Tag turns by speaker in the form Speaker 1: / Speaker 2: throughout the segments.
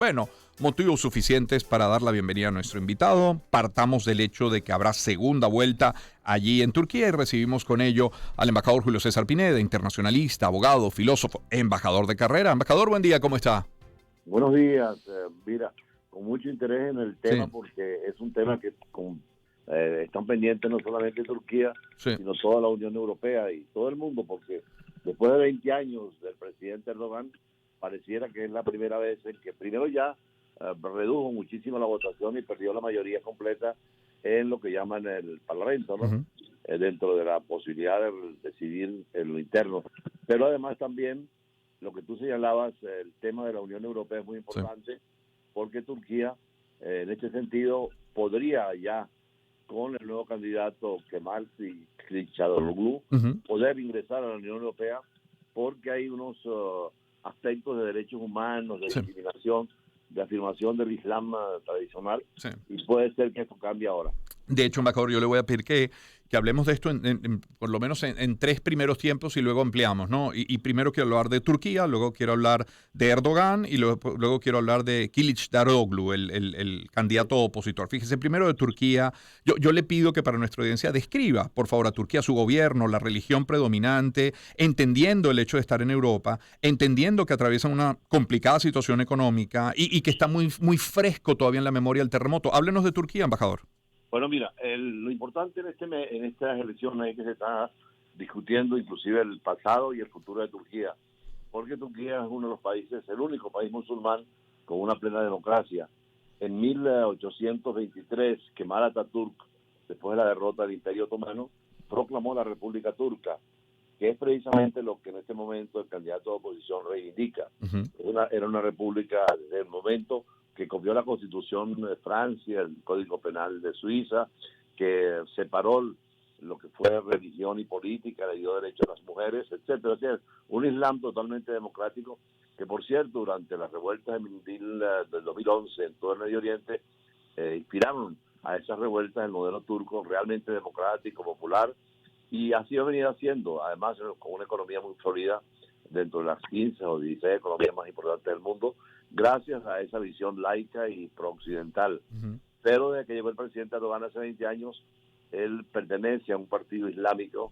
Speaker 1: Bueno, motivos suficientes para dar la bienvenida a nuestro invitado. Partamos del hecho de que habrá segunda vuelta allí en Turquía y recibimos con ello al embajador Julio César Pineda, internacionalista, abogado, filósofo, embajador de carrera. Embajador, buen día, ¿cómo está?
Speaker 2: Buenos días, mira, con mucho interés en el tema
Speaker 1: Sí,
Speaker 2: porque es un tema que están pendientes no solamente Turquía,
Speaker 1: sí,
Speaker 2: sino toda la Unión Europea y todo el mundo, porque después de 20 años del presidente Erdogan, pareciera que es la primera vez en que primero ya redujo muchísimo la votación y perdió la mayoría completa en lo que llaman el Parlamento, ¿no?
Speaker 1: ujú,
Speaker 2: Dentro de la posibilidad de decidir en lo interno. Pero además también lo que tú señalabas, el tema de la Unión Europea es muy
Speaker 1: sí,
Speaker 2: importante porque Turquía, en este sentido, podría ya, con el nuevo candidato Kemal Kılıçdaroğlu,
Speaker 1: ujú,
Speaker 2: poder ingresar a la Unión Europea porque hay unos aspectos de derechos humanos, de
Speaker 1: sí,
Speaker 2: discriminación, de afirmación del Islam tradicional,
Speaker 1: sí.
Speaker 2: y puede ser que esto cambie ahora.
Speaker 1: De hecho, embajador, yo le voy a pedir que hablemos de esto por lo menos en tres primeros tiempos y luego ampliamos, ¿no? Y primero quiero hablar de Turquía, luego quiero hablar de Erdogan y luego quiero hablar de Kılıçdaroğlu, el candidato opositor. Fíjese, primero de Turquía, yo le pido que para nuestra audiencia describa, por favor, a Turquía, su gobierno, la religión predominante, entendiendo el hecho de estar en Europa, entendiendo que atraviesan una complicada situación económica y que está muy, muy fresco todavía en la memoria el terremoto. Háblenos de Turquía, embajador.
Speaker 2: Bueno, mira, lo importante en estas elecciones es que se está discutiendo inclusive el pasado y el futuro de Turquía, porque Turquía es uno de los países, el único país musulmán con una plena democracia. En 1823, Kemal Atatürk, después de la derrota del Imperio Otomano, proclamó la República Turca, que es precisamente lo que en este momento el candidato de oposición reivindica.
Speaker 1: Ujú,
Speaker 2: Era una república desde el momento que copió la Constitución de Francia, el Código Penal de Suiza, que separó lo que fue religión y política, le dio derecho a las mujeres, etcétera. O sea, un Islam totalmente democrático, que por cierto, durante las revueltas de Mindil del 2011 en todo el Medio Oriente, inspiraron a esas revueltas el modelo turco realmente democrático, popular, y así ha venido haciendo, además con una economía muy sólida dentro de las 15 o 16 economías más importantes del mundo, gracias a esa visión laica y pro-occidental.
Speaker 1: ujú.
Speaker 2: Pero desde que llegó el presidente Erdogan hace 20 años, él pertenece a un partido islámico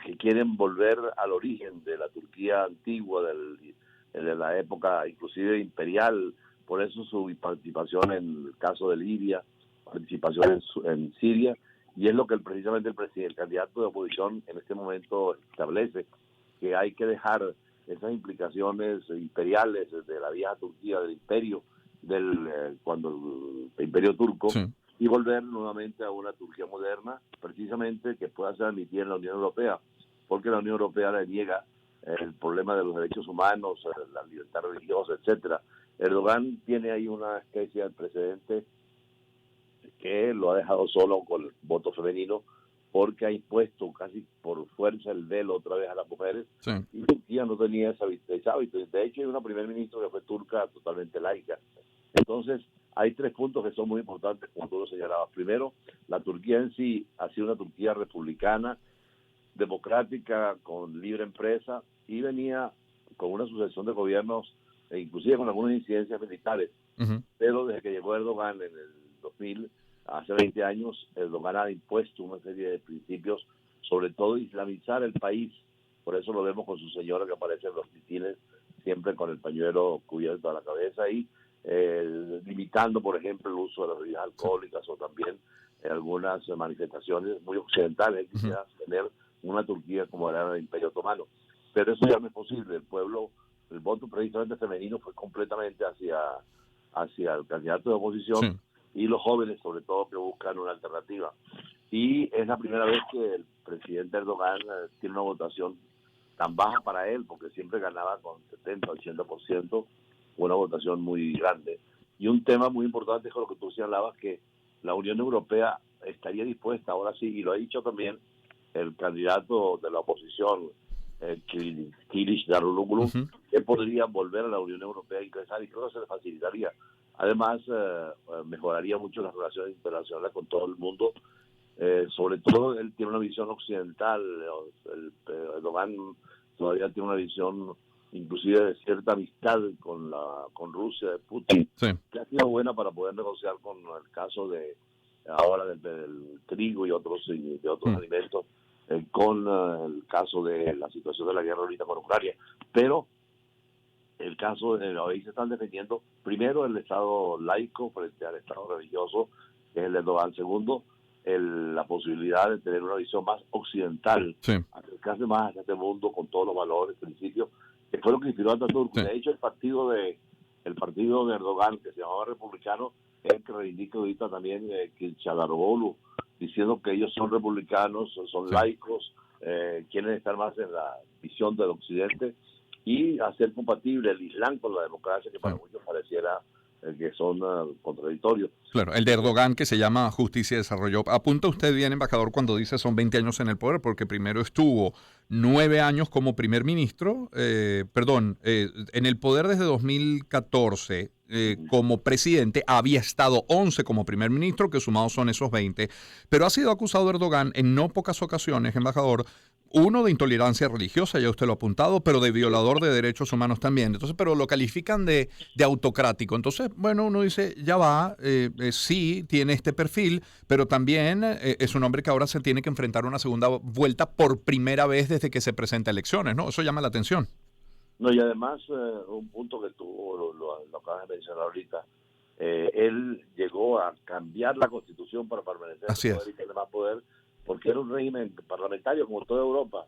Speaker 2: que quieren volver al origen de la Turquía antigua, de la época inclusive imperial, por eso su participación en el caso de Libia, participación en Siria, y es lo que precisamente el candidato de oposición en este momento establece, que hay que dejar esas implicaciones imperiales de la vieja Turquía, del imperio, cuando el imperio turco,
Speaker 1: Sí.
Speaker 2: y volver nuevamente a una Turquía moderna, precisamente que pueda ser admitida en la Unión Europea, porque la Unión Europea le niega el problema de los derechos humanos, la libertad religiosa, etcétera. Erdogan tiene ahí una especie de precedente que lo ha dejado solo con el voto femenino, porque ha impuesto casi por fuerza el velo otra vez a las mujeres,
Speaker 1: Sí,
Speaker 2: y Turquía no tenía ese hábito. De hecho, hay una primer ministra que fue turca totalmente laica. Entonces, hay tres puntos que son muy importantes, como tú lo señalabas. Primero, la Turquía en sí ha sido una Turquía republicana, democrática, con libre empresa, y venía con una sucesión de gobiernos, e inclusive con algunas incidencias militares.
Speaker 1: ujú,
Speaker 2: Pero desde que llegó Erdogan en el 2000, hace 20 años, Erdogan ha impuesto una serie de principios, sobre todo islamizar el país. Por eso lo vemos con su señora que aparece en los mitines, siempre con el pañuelo cubierto a la cabeza y limitando, por ejemplo, el uso de las bebidas
Speaker 1: sí,
Speaker 2: alcohólicas, o también algunas manifestaciones muy occidentales. Él
Speaker 1: ujú,
Speaker 2: quisiera tener una Turquía como era el Imperio Otomano. Pero eso ya no es posible. El voto precisamente femenino fue completamente hacia el candidato de oposición
Speaker 1: sí.
Speaker 2: y los jóvenes, sobre todo, que buscan una alternativa. Y es la primera vez que el presidente Erdogan tiene una votación tan baja para él, porque siempre ganaba con 70-80%, una votación muy grande. Y un tema muy importante es con lo que tú señalabas, que la Unión Europea estaría dispuesta, ahora sí, y lo ha dicho también el candidato de la oposición, Kılıçdaroğlu,
Speaker 1: Ujú.
Speaker 2: que podría volver a la Unión Europea a ingresar, y creo que se le facilitaría. Además, mejoraría mucho las relaciones internacionales con todo el mundo. Sobre todo, él tiene una visión occidental. Erdogan todavía tiene una visión inclusive de cierta amistad con Rusia, de Putin,
Speaker 1: Sí.
Speaker 2: que ha sido buena para poder negociar con el caso de ahora del trigo y de otros alimentos, con el caso de la situación de la guerra ahorita con Ucrania. Pero el caso de hoy se están defendiendo primero el Estado laico frente al Estado religioso, que es el de Erdogan. Segundo, la posibilidad de tener una visión más occidental,
Speaker 1: Sí.
Speaker 2: acercarse más a este mundo con todos los valores, principios, que fue lo que inspiró a Ataturk.
Speaker 1: Sí.
Speaker 2: De hecho, el partido de Erdogan, que se llamaba Republicano, es el que reivindica ahorita también Kılıçdaroğlu, diciendo que ellos son republicanos, son
Speaker 1: Sí.
Speaker 2: laicos, quieren estar más en la visión del occidente y hacer compatible el Islam con la democracia, que para muchos pareciera que son contradictorios.
Speaker 1: Claro, el de Erdogan, que se llama Justicia y Desarrollo. Apunta usted bien, embajador, cuando dice son 20 años en el poder, porque primero estuvo 9 años como primer ministro, en el poder desde 2014 como presidente, había estado 11 como primer ministro, que sumados son esos 20, pero ha sido acusado Erdogan en no pocas ocasiones, embajador, uno, de intolerancia religiosa, ya usted lo ha apuntado, pero de violador de derechos humanos también. Entonces, pero lo califican de autocrático. Entonces, bueno, uno dice, ya va, sí, tiene este perfil, pero también es un hombre que ahora se tiene que enfrentar a una segunda vuelta por primera vez desde que se presenta a elecciones, ¿no? Eso llama la atención.
Speaker 2: No, y además, un punto que tú lo acabas de mencionar ahorita, él llegó a cambiar la constitución para permanecer en
Speaker 1: Así
Speaker 2: el poder
Speaker 1: es.
Speaker 2: y tener más poder, porque era un régimen parlamentario como toda Europa.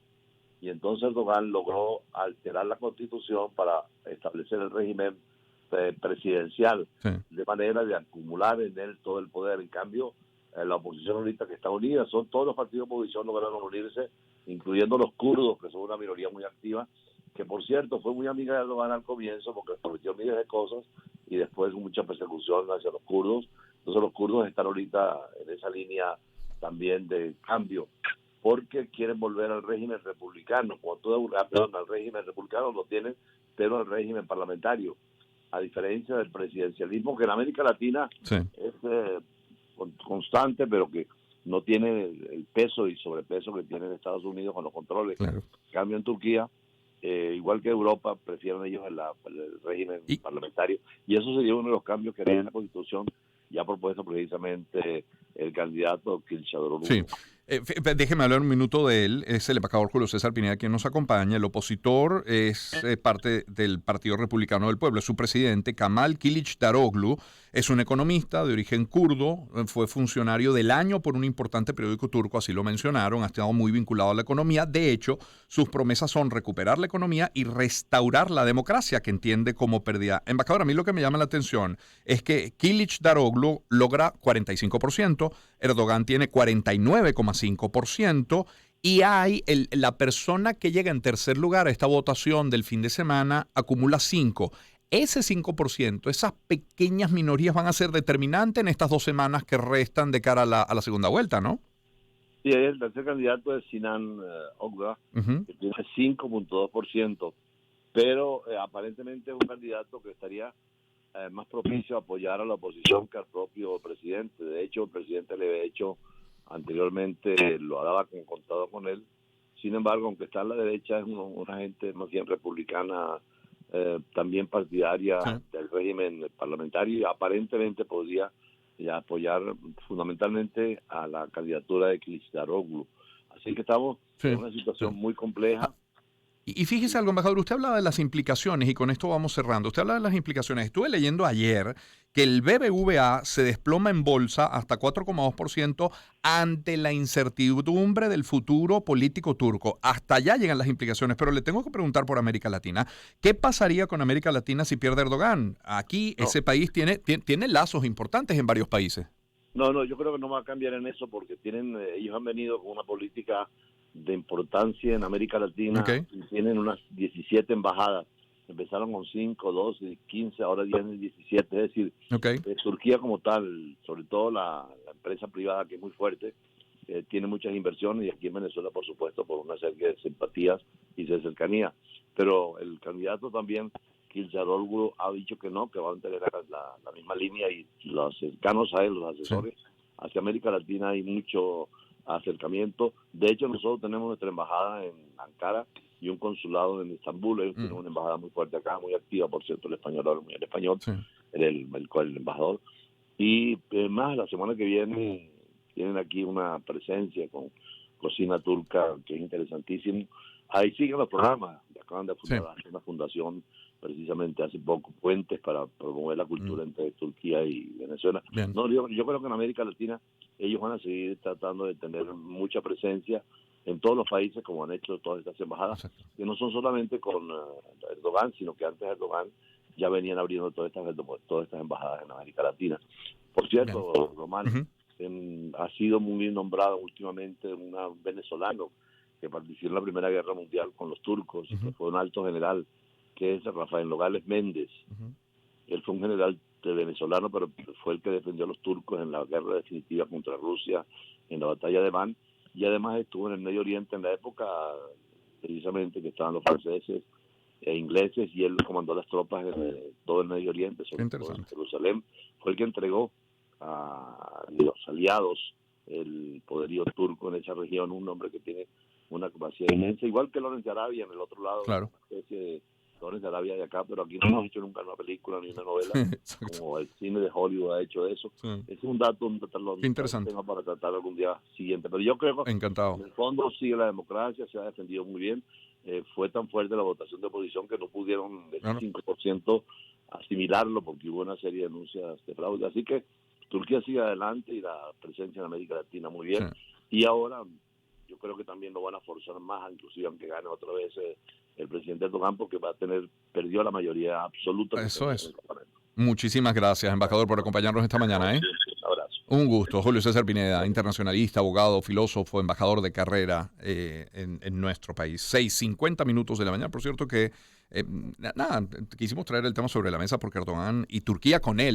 Speaker 2: Y entonces Erdogan logró alterar la constitución para establecer el régimen presidencial,
Speaker 1: Sí.
Speaker 2: de manera de acumular en él todo el poder. En cambio, la oposición ahorita, que está unida, son todos los partidos de oposición lograron unirse, incluyendo los kurdos, que son una minoría muy activa, que por cierto fue muy amiga de Erdogan al comienzo porque prometió miles de cosas y después mucha persecución hacia los kurdos. Entonces los kurdos están ahorita en esa línea también de cambio, porque quieren volver al régimen republicano. Al régimen republicano lo tienen, pero al régimen parlamentario, a diferencia del presidencialismo, que en América Latina
Speaker 1: Sí.
Speaker 2: es constante, pero que no tiene el peso y sobrepeso que tiene en Estados Unidos con los controles.
Speaker 1: Claro.
Speaker 2: En cambio, en Turquía, igual que Europa, prefieren ellos el régimen parlamentario. Y eso sería uno de los cambios que haría en la Constitución, ya propuesto precisamente el candidato Kılıçdaroğlu.
Speaker 1: Sí. Déjeme hablar un minuto de él. Es el embajador Julio César Pineda quien nos acompaña. El opositor es parte del Partido Republicano del Pueblo. Es su presidente, Kemal Kılıçdaroğlu. Es un economista de origen kurdo. Fue funcionario del año por un importante periódico turco, así lo mencionaron. Ha estado muy vinculado a la economía. De hecho, sus promesas son recuperar la economía y restaurar la democracia, que entiende como pérdida. Embajador, a mí lo que me llama la atención es que Kılıçdaroğlu logra 45%, Erdogan tiene 49,5%, y hay la persona que llega en tercer lugar a esta votación del fin de semana acumula 5%. Ese 5%, esas pequeñas minorías van a ser determinantes en estas 2 semanas que restan de cara a la segunda vuelta, ¿no?
Speaker 2: Sí, el tercer candidato es Sinan Oğuz, que tiene 5,2%, pero aparentemente es un candidato que estaría más propicio a apoyar a la oposición que al propio presidente. De hecho, el presidente le había hecho anteriormente, lo daba como contado con él. Sin embargo, aunque está a la derecha, es una gente más bien republicana, también partidaria del régimen parlamentario, y aparentemente podría apoyar fundamentalmente a la candidatura de Kılıçdaroğlu. Así que estamos en una situación muy compleja.
Speaker 1: Y fíjese algo, embajador, usted hablaba de las implicaciones, y con esto vamos cerrando. Usted hablaba de las implicaciones. Estuve leyendo ayer que el BBVA se desploma en bolsa hasta 4,2% ante la incertidumbre del futuro político turco. Hasta allá llegan las implicaciones, pero le tengo que preguntar por América Latina. ¿Qué pasaría con América Latina si pierde Erdogan? Aquí ese país tiene lazos importantes en varios países.
Speaker 2: No, yo creo que no va a cambiar en eso, porque ellos han venido con una política de importancia en América Latina, y tienen unas 17 embajadas. Empezaron con 5, 12, 15, ahora tienen 17. Es decir, Turquía como tal, sobre todo la empresa privada, que es muy fuerte, tiene muchas inversiones, y aquí en Venezuela, por supuesto, por una serie de simpatías y de cercanía. Pero el candidato también, Kılıçdaroğlu, ha dicho que no, que va a mantener la misma línea, y los cercanos a él, los asesores, hacia América Latina hay mucho acercamiento. De hecho, nosotros tenemos nuestra embajada en Ankara, y un consulado en Estambul. Ellos tienen una embajada muy fuerte acá, muy activa, por cierto, el español habla muy bien español,
Speaker 1: Sí.
Speaker 2: el embajador. Y más, la semana que viene tienen aquí una presencia con cocina turca que es interesantísimo. Ahí siguen los programas, acaban de
Speaker 1: Sí.
Speaker 2: fundar una fundación precisamente hace poco, Puentes para promover la cultura entre Turquía y Venezuela.
Speaker 1: Bien.
Speaker 2: No, yo creo que en América Latina ellos van a seguir tratando de tener mucha presencia en todos los países, como han hecho todas estas embajadas,
Speaker 1: Exacto.
Speaker 2: que no son solamente con Erdogan, sino que antes de Erdogan ya venían abriendo todas estas embajadas en América Latina. Por cierto,
Speaker 1: Bien.
Speaker 2: Román, ha sido muy nombrado últimamente un venezolano que participó en la Primera Guerra Mundial con los turcos, que fue un alto general, que es Rafael Nogales Méndez. Él fue un general venezolano, pero fue el que defendió a los turcos en la guerra definitiva contra Rusia, en la batalla de Van, y además estuvo en el Medio Oriente en la época precisamente que estaban los franceses e ingleses, y él comandó las tropas en todo el Medio Oriente, sobre todo en Jerusalén. Fue el que entregó a los aliados el poderío turco en esa región, un hombre que tiene una capacidad inmensa, igual que Lawrence de Arabia en el otro lado,
Speaker 1: claro.
Speaker 2: una especie de Lawrence de Arabia de acá, pero aquí no hemos hecho nunca una película ni una novela como el cine de Hollywood ha hecho eso.
Speaker 1: Sí.
Speaker 2: Es un dato,
Speaker 1: Interesante.
Speaker 2: para tratar algún día siguiente, pero yo creo que
Speaker 1: Encantado.
Speaker 2: en el fondo sigue la democracia, se ha defendido muy bien. Fue tan fuerte la votación de oposición que no pudieron el 5% asimilarlo porque hubo una serie de denuncias de fraude, así que Turquía sigue adelante y la presencia en América Latina muy bien, y ahora yo creo que también lo van a forzar más, inclusive aunque gane otra vez el presidente Erdogan, porque perdió la mayoría absoluta.
Speaker 1: Eso es. Muchísimas gracias, embajador, por acompañarnos esta mañana.
Speaker 2: Un abrazo.
Speaker 1: Un gusto. Julio César Pineda, internacionalista, abogado, filósofo, embajador de carrera en nuestro país. 6:50 minutos de la mañana. Por cierto que, quisimos traer el tema sobre la mesa porque Erdogan y Turquía con él